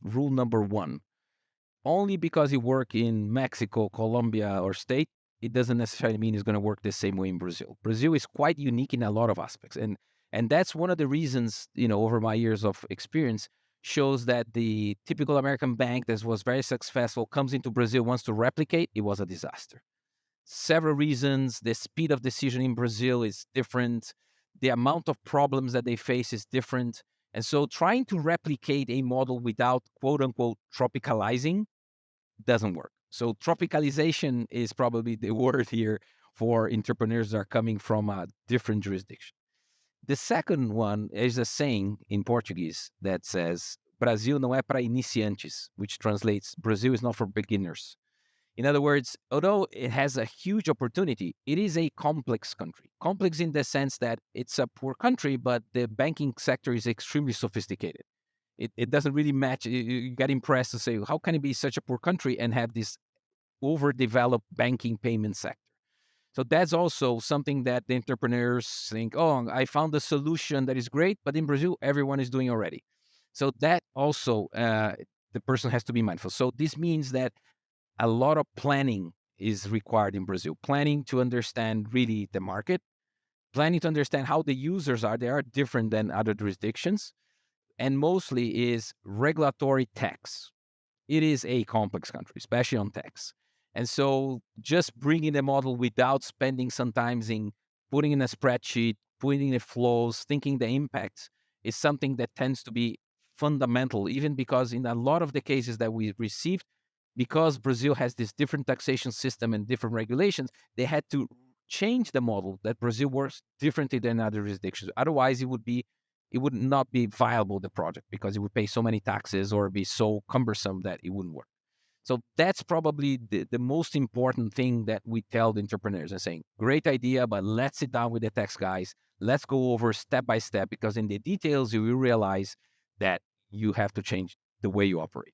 rule number one. Only because you work in Mexico, Colombia, or state, it doesn't necessarily mean it's going to work the same way in Brazil. Brazil is quite unique in a lot of aspects, and that's one of the reasons, over my years of experience, shows that the typical American bank that was very successful comes into Brazil, wants to replicate, it was a disaster. Several reasons. The speed of decision in Brazil is different. The amount of problems that they face is different. And so trying to replicate a model without quote unquote tropicalizing doesn't work. So tropicalization is probably the word here for entrepreneurs that are coming from a different jurisdiction. The second one is a saying in Portuguese that says, Brasil não é para iniciantes, which translates, Brazil is not for beginners. In other words, although it has a huge opportunity, it is a complex country. Complex in the sense that it's a poor country, but the banking sector is extremely sophisticated. It doesn't really match. You get impressed to say, how can it be such a poor country and have this overdeveloped banking payment sector? So that's also something that the entrepreneurs think, oh, I found a solution that is great, but in Brazil, everyone is doing already. So that also, the person has to be mindful. So this means that a lot of planning is required in Brazil. Planning to understand really the market, planning to understand how the users are. They are different than other jurisdictions. And mostly is regulatory tax. It is a complex country, especially on tax. And so just bringing the model without spending sometimes in putting in a spreadsheet, putting in the flows, thinking the impacts is something that tends to be fundamental, even because in a lot of the cases that we received, because Brazil has this different taxation system and different regulations, they had to change the model that Brazil works differently than other jurisdictions. Otherwise, it would not be viable, the project, because it would pay so many taxes or be so cumbersome that it wouldn't work. So that's probably the most important thing that we tell the entrepreneurs and saying, great idea, but let's sit down with the tax guys. Let's go over step by step, because in the details, you will realize that you have to change the way you operate.